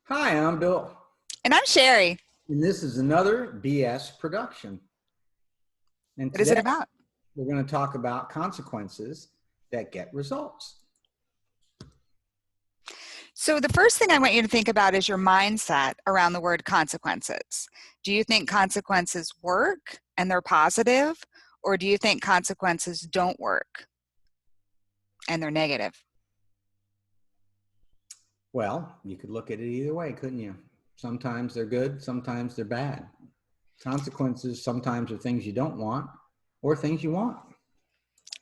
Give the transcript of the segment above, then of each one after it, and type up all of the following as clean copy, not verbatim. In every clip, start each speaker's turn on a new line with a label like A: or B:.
A: Hi, I'm Bill,
B: And I'm Sherri.
A: and this is another BS production. And
B: What is
A: today
B: it about?
A: we're going to talk about consequences that get results.
B: So, the first thing I want you to think about is your mindset around the word consequences. Do you think consequences work and they're positive, or do you think consequences don't work and they're negative?
A: Well, you could look at it either way, couldn't you? Sometimes they're good, sometimes they're bad. Consequences sometimes are things you don't want or things you want.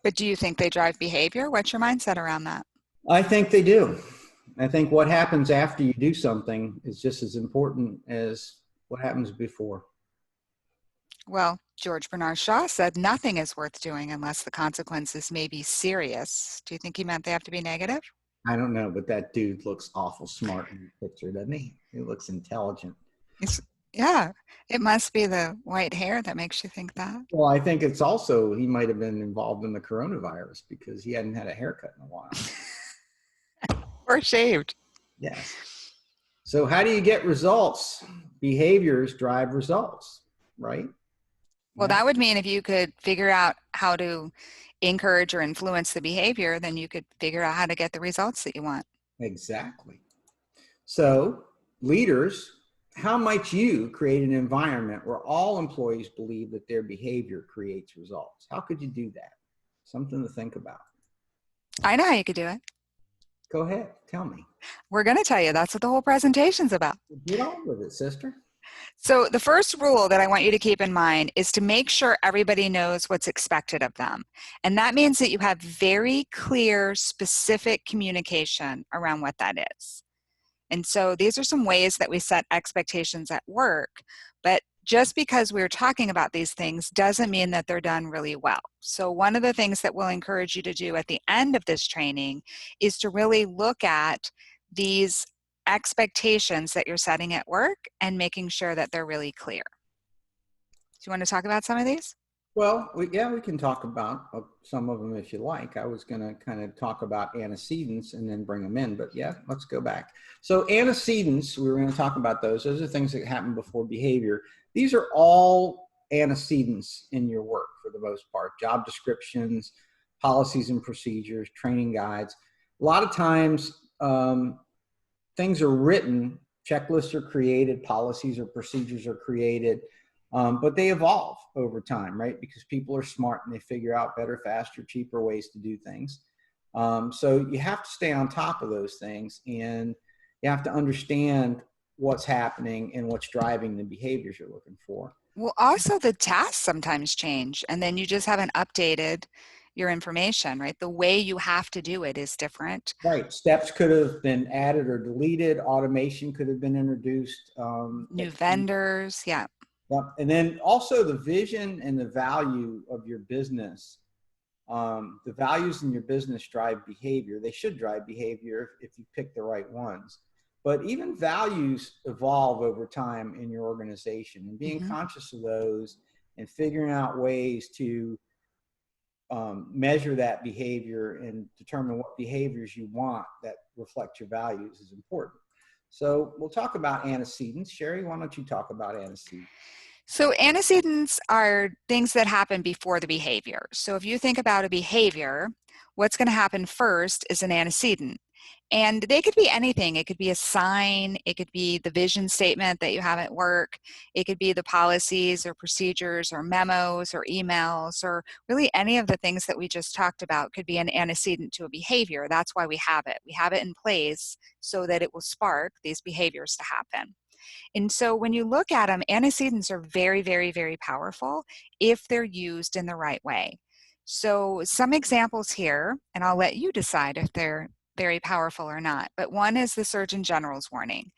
B: But do you think they drive behavior? What's your mindset around that?
A: I think they do. I think what happens after you do something is just as important as what happens before.
B: Well, George Bernard Shaw said nothing is worth doing unless the consequences may be serious. Do you think he meant they have to be negative?
A: I don't know, but that dude looks awful smart in the picture, doesn't he? He looks intelligent.
B: It's, yeah, it must be the white hair that makes you think that.
A: Well, I think it's also he might have been involved in the coronavirus because he hadn't had a haircut in a while.
B: Or shaved.
A: Yes. So how do you get results? Behaviors drive results, right?
B: Well,
A: Yeah,
B: that would mean if you could figure out how to encourage or influence the behavior, then you could figure out how to get the results that you want.
A: exactly. So leaders, how might you create an environment where all employees believe that their behavior creates results? How could you do that? Something to think about.
B: I know how you could do it.
A: Go ahead, tell me.
B: We're going to tell you that's what the whole presentation's about.
A: Get on with it, sister.
B: So, the first rule that I want you to keep in mind is to make sure everybody knows what's expected of them. And that means that you have very clear, specific communication around what that is. And so these are some ways that we set expectations at work, but just because we're talking about these things doesn't mean that they're done really well. So one of the things that we'll encourage you to do at the end of this training is to really look at these expectations that you're setting at work and making sure that they're really clear. Do you want to talk about some of these?
A: Well, we can talk about some of them if you like. I was going to kind of talk about antecedents and then bring them in, but yeah, let's go back. So antecedents, we were going to talk about those. Those are things that happen before behavior. These are all antecedents in your work for the most part. Job descriptions, policies and procedures, training guides. A lot of times things are written, checklists are created, policies or procedures are created, but they evolve over time, right? Because people are smart and they figure out better, faster, cheaper ways to do things. So you have to stay on top of those things, and you have to understand what's happening and what's driving the behaviors you're looking for.
B: Well, also the tasks sometimes change, and then you just haven't updated your information, right? The way you have to do it is different.
A: Right. Steps could have been added or deleted. Automation could have been introduced.
B: New vendors, yeah.
A: Yep. And then also the vision and the value of your business. The values in your business drive behavior. They should drive behavior if you pick the right ones. But even values evolve over time in your organization, and being conscious of those and figuring out ways to measure that behavior and determine what behaviors you want that reflect your values is important. So we'll talk about antecedents. Sherri, why don't you talk about antecedents?
B: So antecedents are things that happen before the behavior. So if you think about a behavior, what's going to happen first is an antecedent. And they could be anything. It could be a sign, it could be the vision statement that you have at work, it could be the policies or procedures or memos or emails, or really any of the things that we just talked about could be an antecedent to a behavior. That's why we have it. We have it in place so that it will spark these behaviors to happen. And so when you look at them, antecedents are very, very, very powerful if they're used in the right way. So some examples here, and I'll let you decide if they're very powerful or not, but one is the Surgeon General's warning.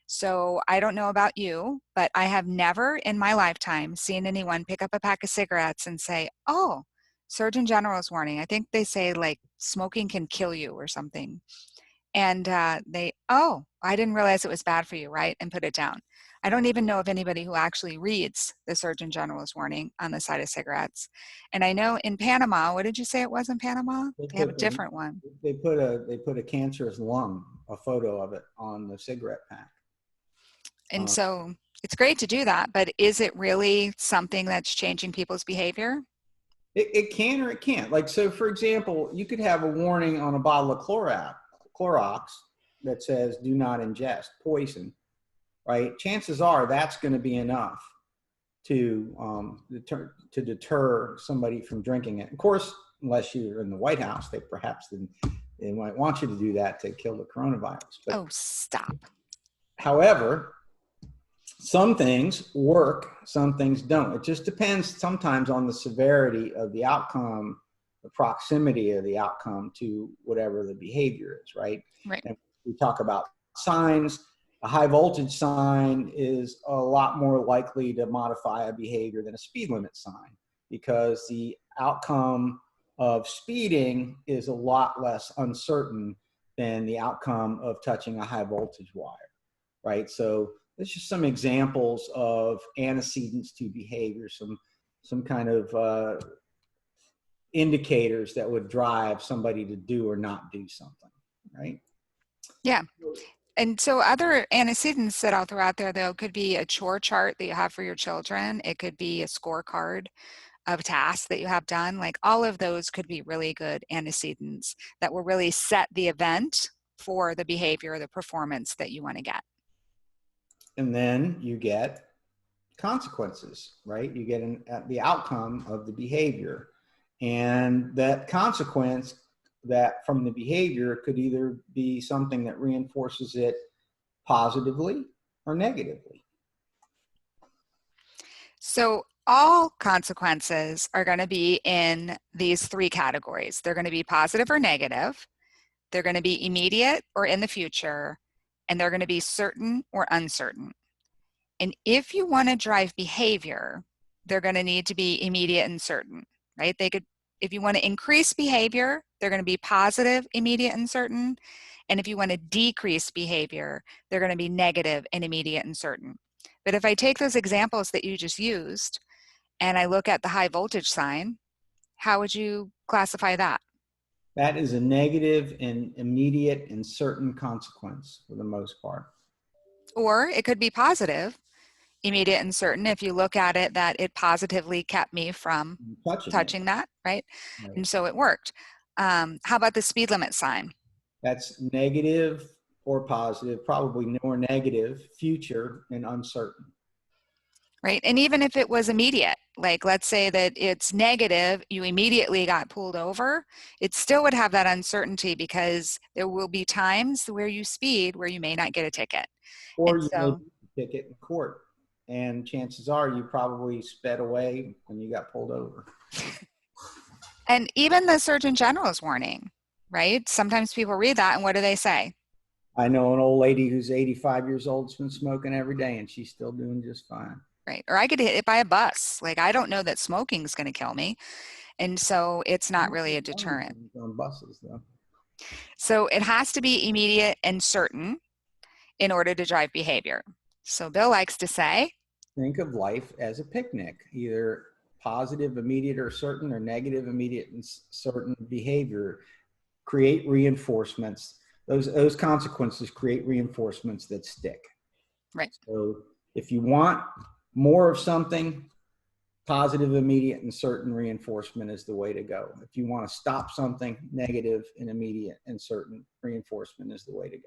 B: So I don't know about you, but I have never in my lifetime seen anyone pick up a pack of cigarettes and say, oh, Surgeon General's warning. I think they say like smoking can kill you or something. And oh, I didn't realize it was bad for you, right? And put it down. I don't even know of anybody who actually reads the Surgeon General's warning on the side of cigarettes. And I know in Panama, what did you say it was in Panama?
A: They
B: They have
A: put
B: a different one.
A: they put a cancerous lung, a photo of it on the cigarette pack.
B: And so it's great to do that, but is it really something that's changing people's behavior?
A: It can or it can't. Like, so for example, you could have a warning on a bottle of Clorox that says do not ingest, poison, right? Chances are that's going to be enough to deter somebody from drinking it. Of course, unless you're in the White House, they might want you to do that to kill the coronavirus. But
B: Oh, stop.
A: however, some things work, some things don't. It just depends sometimes on the severity of the outcome, the proximity of the outcome to whatever the behavior is, right?
B: Right.
A: And we talk about signs. A high voltage sign is a lot more likely to modify a behavior than a speed limit sign, because the outcome of speeding is a lot less uncertain than the outcome of touching a high voltage wire, right? So there's just some examples of antecedents to behavior, some kind of indicators that would drive somebody to do or not do something, right?
B: Yeah. And so other antecedents that I'll throw out there, though, could be a chore chart that you have for your children. It could be a scorecard of tasks that you have done. Like, all of those could be really good antecedents that will really set the event for the behavior, the performance that you want to get.
A: And then you get consequences, right? You get the outcome of the behavior. And that consequence that from the behavior could either be something that reinforces it positively or negatively.
B: So all consequences are going to be in these three categories. They're going to be positive or negative. They're going to be immediate or in the future, and they're going to be certain or uncertain. And if you want to drive behavior, they're going to need to be immediate and certain, right? If you want to increase behavior, they're going to be positive, immediate, and certain. And if you want to decrease behavior, they're going to be negative and immediate and certain. But if I take those examples that you just used and I look at the high voltage sign, how would you classify that?
A: That is a negative and immediate and certain consequence for the most part.
B: Or it could be positive, immediate and certain, if you look at it that it positively kept me from
A: Touching it.
B: touching that, right?
A: Right.
B: And so it worked. How about the speed limit sign?
A: That's negative or positive, probably more negative, future, and uncertain.
B: Right? And even if it was immediate, like let's say that it's negative, you immediately got pulled over, it still would have that uncertainty because there will be times where you speed where you may not get a ticket.
A: Or
B: And
A: you may
B: so,
A: get a ticket in court, and chances are you probably sped away when you got pulled over.
B: and even the Surgeon General's warning, right? Sometimes people read that and what do they say?
A: I know an old lady who's 85 years old has been smoking every day, and she's still doing just fine.
B: Right? Or I could get hit by a bus. Like, I don't know that smoking is going to kill me. And so it's not really a deterrent.
A: On buses, though.
B: So it has to be immediate and certain in order to drive behavior. So Bill likes to say,
A: Think of life as a picnic, either positive, immediate, or certain, or negative, immediate, and certain behavior. Create reinforcements. Those consequences create reinforcements that stick.
B: right.
A: So if you want more of something, positive, immediate, and certain reinforcement is the way to go. If you want to stop something, negative and immediate and certain reinforcement is the way to go.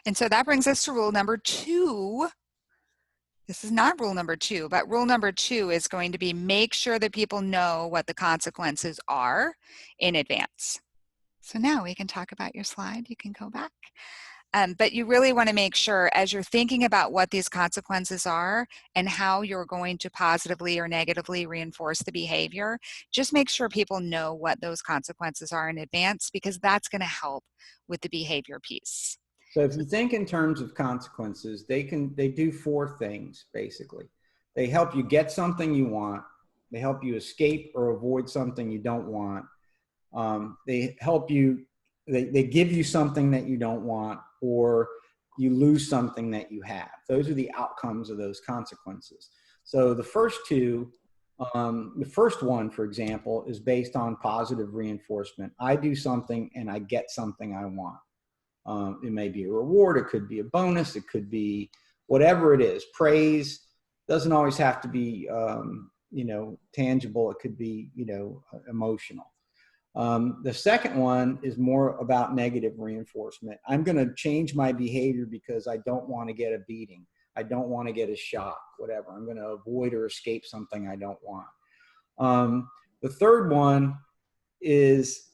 B: And so that brings us to rule number 2. This is not rule number 2, but rule number 2 is going to be make sure that people know what the consequences are in advance. So now we can talk about your slide. You can go back. But you really want to make sure as you're thinking about what these consequences are and how you're going to positively or negatively reinforce the behavior, just make sure people know what those consequences are in advance, because that's going to help with the behavior piece.
A: So if you think in terms of consequences, they do 4 things basically. They help you get something you want. They help you escape or avoid something you don't want. They help you, they give you something that you don't want, or you lose something that you have. Those are the outcomes of those consequences. So the first two, the first one, for example, is based on positive reinforcement. I do something and I get something I want. It may be a reward. It could be a bonus. It could be whatever it is. Praise doesn't always have to be, tangible. It could be, emotional. The second one is more about negative reinforcement. I'm going to change my behavior because I don't want to get a beating. I don't want to get a shock, whatever. I'm going to avoid or escape something I don't want. The third one is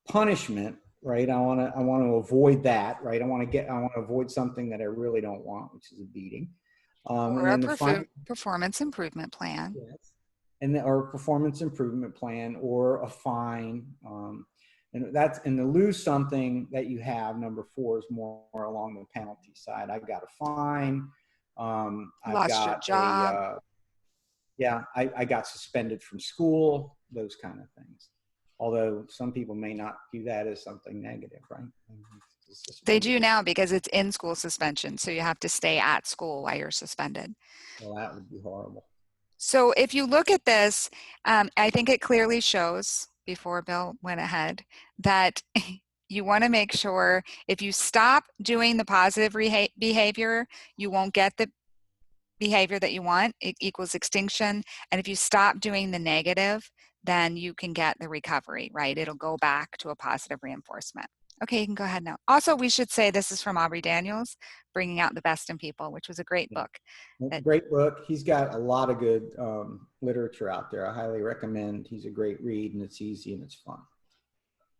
A: punishment, right? I want to avoid that, right? I want to avoid something that I really don't want, which is a beating.
B: Or
A: And
B: a
A: then the final,
B: performance improvement plan.
A: yes, and or performance improvement plan or a fine. And to lose something that you have, number 4 is more along the penalty side. I've got a fine. I've
B: Lost your
A: got
B: job.
A: I got suspended from school, those kind of things. Although some people may not view that as something negative, right?
B: They do now because it's in-school suspension, so you have to stay at school while you're suspended.
A: Well, that would be horrible.
B: So if you look at this, I think it clearly shows, before Bill went ahead, that you want to make sure if you stop doing the positive behavior, you won't get the behavior that you want. It equals extinction. And if you stop doing the negative, then you can get the recovery, right? It'll go back to a positive reinforcement. Okay, you can go ahead now. Also, we should say this is from Aubrey Daniels, Bringing Out the Best in People, which was a great book.
A: Great book. He's got a lot of good literature out there. I highly recommend. He's a great read, and it's easy and it's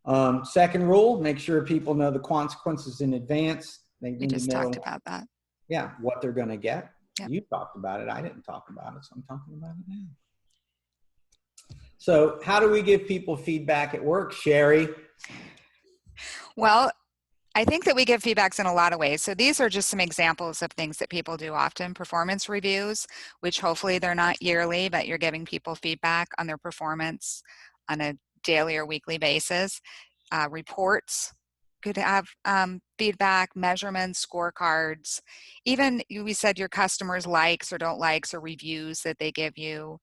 A: fun. Second rule, make sure people know the consequences in advance. They
B: We
A: need
B: just
A: to know,
B: talked about that.
A: yeah, what they're going to get.
B: Yep.
A: You talked about it. I didn't talk about it, so I'm talking about it now. So how do we give people feedback at work, Sherri?
B: Well, I think that we give feedbacks in a lot of ways. So these are just some examples of things that people do often. Performance reviews, which hopefully they're not yearly, but you're giving people feedback on their performance on a daily or weekly basis. Reports could have feedback, measurements, scorecards. Even we said your customers' likes or don't likes or reviews that they give you.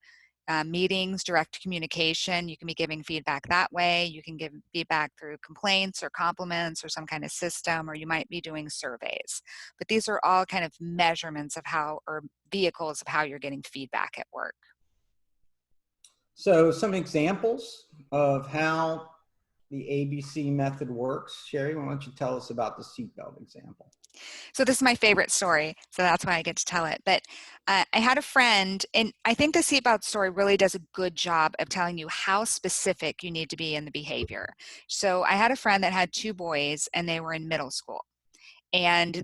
B: Meetings, direct communication, you can be giving feedback that way. You can give feedback through complaints or compliments or some kind of system, or you might be doing surveys. But these are all kind of measurements of how, or vehicles of how you're getting feedback at work.
A: So some examples of how the ABC method works. Sherri, why don't you tell us about the seatbelt example?
B: So this is my favorite story, so that's why I get to tell it. But I had a friend, and I think the seatbelt story really does a good job of telling you how specific you need to be in the behavior. So I had a friend that had 2 boys, and they were in middle school. And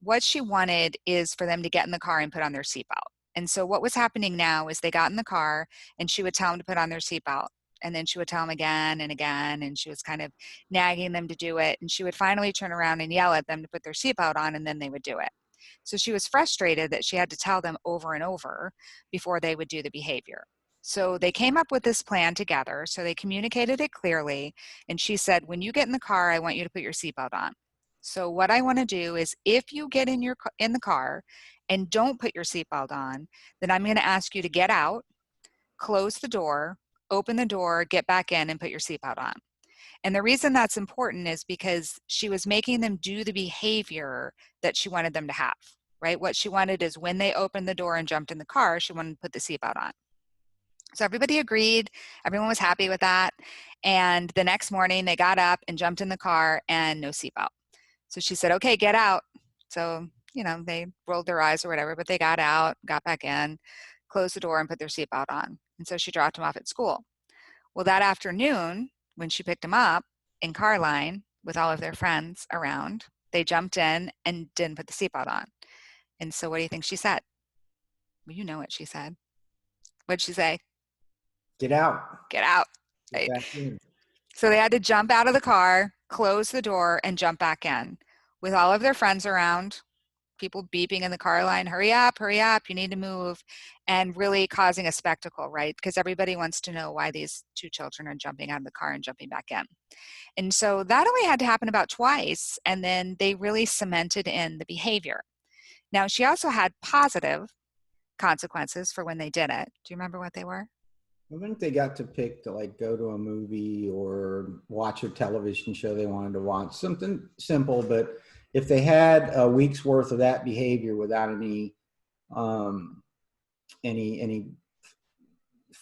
B: what she wanted is for them to get in the car and put on their seatbelt. And so what was happening now is they got in the car, and she would tell them to put on their seatbelt. And then she would tell them again and again, and she was kind of nagging them to do it. And she would finally turn around and yell at them to put their seatbelt on, and then they would do it. So she was frustrated that she had to tell them over and over before they would do the behavior. So they came up with this plan together. So they communicated it clearly. And she said, when you get in the car, I want you to put your seatbelt on. So what I want to do is if you get in the car and don't put your seatbelt on, then I'm going to ask you to get out, close the door, open the door, get back in, and put your seatbelt on. And the reason that's important is because she was making them do the behavior that she wanted them to have, right? What she wanted is when they opened the door and jumped in the car, she wanted to put the seatbelt on. So everybody agreed. Everyone was happy with that. And the next morning they got up and jumped in the car and no seatbelt. So she said, okay, get out. So, they rolled their eyes or whatever, but they got out, got back in, closed the door and put their seatbelt on. And so she dropped them off at school. Well, that afternoon, when she picked them up in car line with all of their friends around, they jumped in and didn't put the seatbelt on. And so what do you think she said? Well, you know what she said. What'd she say?
A: Get out.
B: Get out.
A: Get
B: Right?
A: back in.
B: So they had to jump out of the car, close the door, and jump back in with all of their friends around, people beeping in the car line, hurry up, you need to move, and really causing a spectacle, right? Because everybody wants to know why these 2 children are jumping out of the car and jumping back in. And so that only had to happen about twice, and then they really cemented in the behavior. Now, she also had positive consequences for when they did it. Do you remember what they were?
A: I think they got to pick to like go to a movie or watch a television show they wanted to watch, something simple. But if they had a week's worth of that behavior without um, any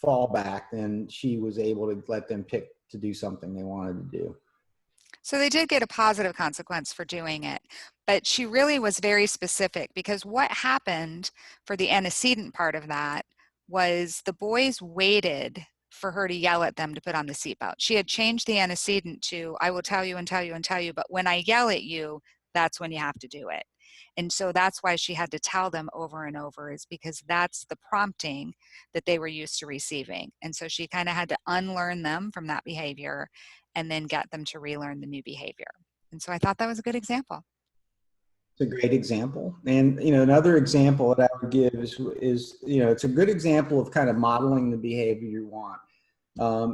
A: fallback, then she was able to let them pick to do something they wanted to do.
B: So they did get a positive consequence for doing it, but she really was very specific because what happened for the antecedent part of that was the boys waited for her to yell at them to put on the seatbelt. She had changed the antecedent to, I will tell you and tell you and tell you, but when I yell at you, that's when you have to do it. And so that's why she had to tell them over and over, is because that's the prompting that they were used to receiving. And so she kind of had to unlearn them from that behavior and then get them to relearn the new behavior. And so I thought that was a good example.
A: It's a great example. And, another example that I would give is it's a good example of kind of modeling the behavior you want.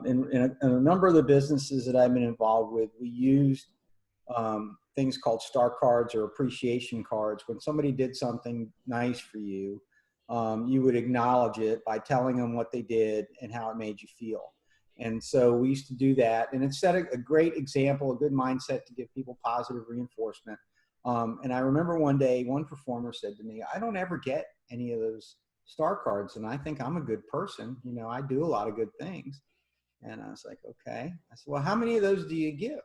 A: In a number of the businesses that I've been involved with, we used things called star cards or appreciation cards. When somebody did something nice for you, you would acknowledge it by telling them what they did and how it made you feel. And so we used to do that. And it set a great example, a good mindset to give people positive reinforcement. And I remember one day, one performer said to me, I don't ever get any of those star cards. And I think I'm a good person. I do a lot of good things. And I was like, okay. I said, well, how many of those do you give?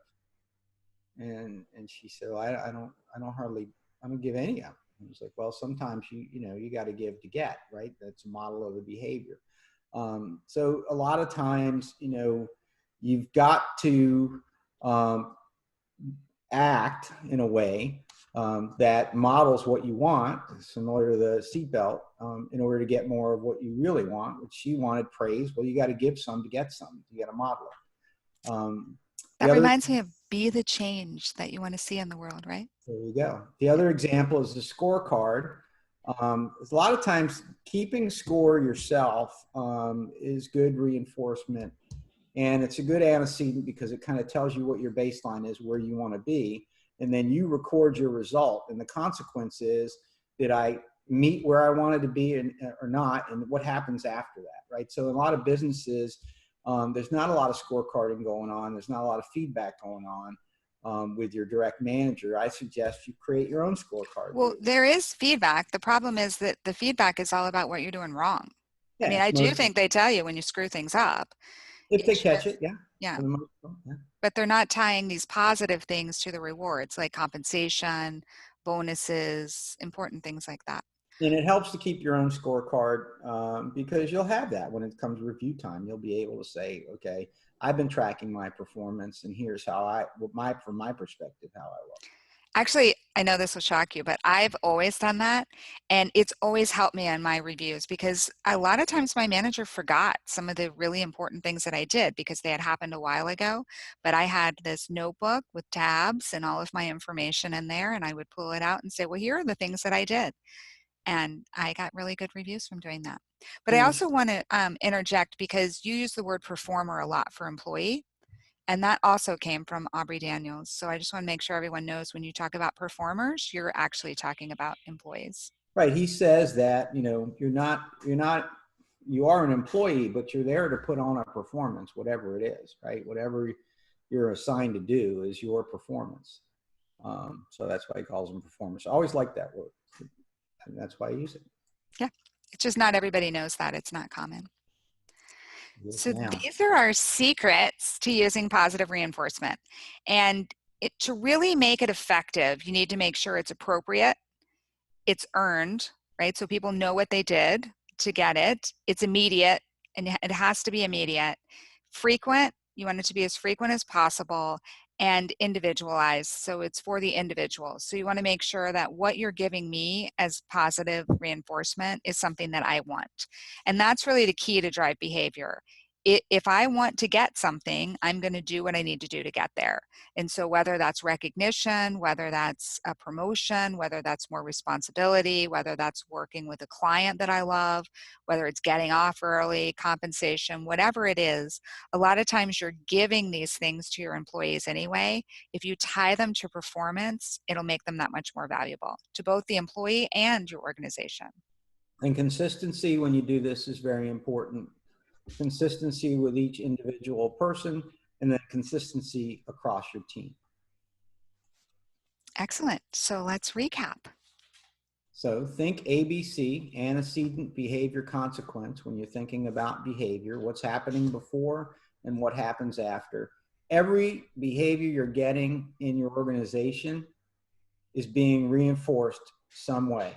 A: And she said, well, I don't give any of them. And I was like, well, sometimes you got to give to get, right? That's a model of the behavior. So a lot of times, you've got to act in a way that models what you want, similar to the seatbelt, in order to get more of what you really want, which she wanted praise. Well, you got to give some to get some. You got to model it.
B: That reminds me of be the change that you want to see in the world, right?
A: There you go. The other example is the scorecard. A lot of times keeping score yourself is good reinforcement. And it's a good antecedent because it kind of tells you what your baseline is, where you want to be. And then you record your result. And the consequence is, did I meet where I wanted to be or not? And what happens after that, right? So in a lot of businesses, there's not a lot of scorecarding going on. There's not a lot of feedback going on. With your direct manager, I suggest you create your own scorecard.
B: Well, there is feedback. The problem is that the feedback is all about what you're doing wrong. I
A: Yeah,
B: mean,
A: it's
B: I do
A: most,
B: think they tell you when you screw things up.
A: if they
B: It's
A: catch it,
B: just,
A: yeah,
B: yeah,
A: for the most part, yeah.
B: but they're not tying these positive things to the rewards like compensation, bonuses, important things like that.
A: And it helps to keep your own scorecard because you'll have that when it comes review time. You'll be able to say, okay, I've been tracking my performance, and here's how from my perspective, how I look.
B: Actually, I know this will shock you, but I've always done that. And it's always helped me on my reviews because a lot of times my manager forgot some of the really important things that I did because they had happened a while ago. But I had this notebook with tabs and all of my information in there, and I would pull it out and say, well, here are the things that I did. And I got really good reviews from doing that. But I
A: Yeah.
B: also want to interject because you use the word performer a lot for employee. And that also came from Aubrey Daniels. So I just want to make sure everyone knows when you talk about performers, you're actually talking about employees.
A: Right. He says that, you are an employee, but you're there to put on a performance, whatever it is, right? Whatever you're assigned to do is your performance. So that's why he calls them performers. I always like that word. And that's why I use it.
B: Yeah. It's just not everybody knows that. It's not common.
A: Yes,
B: So
A: ma'am.
B: these are our secrets to using positive reinforcement. And to really make it effective, you need to make sure it's appropriate, it's earned, right? So people know what they did to get it. It's immediate, and it has to be immediate. Frequent, you want it to be as frequent as possible, and individualized. So it's for the individual. So you want to make sure that what you're giving me as positive reinforcement is something that I want. And that's really the key to drive behavior. If I want to get something, I'm going to do what I need to do to get there. And so whether that's recognition, whether that's a promotion, whether that's more responsibility, whether that's working with a client that I love, whether it's getting off early, compensation, whatever it is, a lot of times you're giving these things to your employees anyway. If you tie them to performance, it'll make them that much more valuable to both the employee and your organization.
A: And consistency when you do this is very important. consistency with each individual person, and then consistency across your team.
B: Excellent. So let's recap.
A: So think ABC, antecedent behavior consequence, when you're thinking about behavior, what's happening before and what happens after. Every behavior you're getting in your organization is being reinforced some way,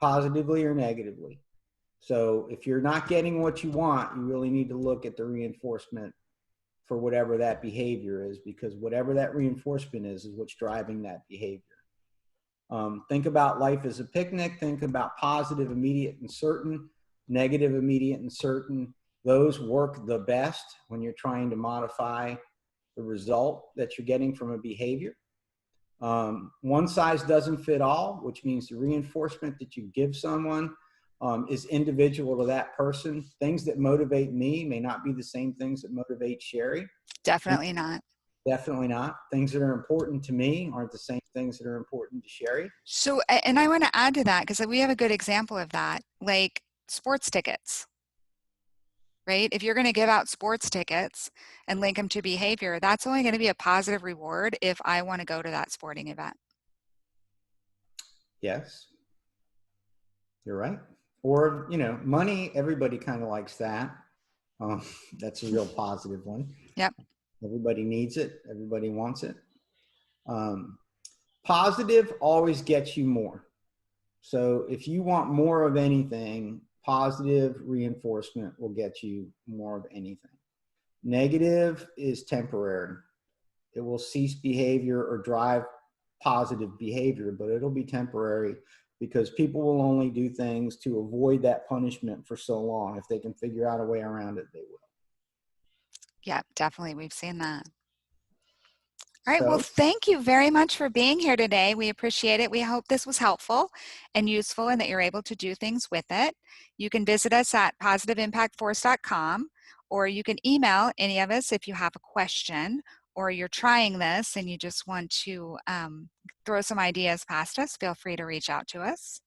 A: positively or negatively. So if you're not getting what you want, you really need to look at the reinforcement for whatever that behavior is, because whatever that reinforcement is what's driving that behavior. Think about life as a picnic. Think about positive, immediate, and certain, negative, immediate, and certain. Those work the best when you're trying to modify the result that you're getting from a behavior. One size doesn't fit all, which means the reinforcement that you give someone is individual to that person. Things that motivate me may not be the same things that motivate Sherri.
B: Definitely not.
A: Definitely not. Things that are important to me aren't the same things that are important to Sherri.
B: So, and I want to add to that because we have a good example of that, like sports tickets, right? If you're going to give out sports tickets and link them to behavior, that's only going to be a positive reward if I want to go to that sporting event.
A: Yes, you're right. Or, money, everybody kind of likes that. That's a real positive one.
B: Yep.
A: Everybody needs it. Everybody wants it. Positive always gets you more. So if you want more of anything, positive reinforcement will get you more of anything. Negative is temporary. It will cease behavior or drive positive behavior, but it'll be temporary because people will only do things to avoid that punishment for so long. If they can figure out a way around it, they will.
B: Yeah, definitely. We've seen that. All right. Well,
A: So,
B: thank you very much for being here today. We appreciate it. We hope this was helpful and useful and that you're able to do things with it. You can visit us at positiveimpactforce.com, or you can email any of us if you have a question or you're trying this and you just want to throw some ideas past us. Feel free to reach out to us.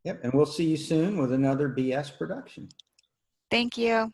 A: yep. And we'll see you soon with another BS production.
B: Thank you.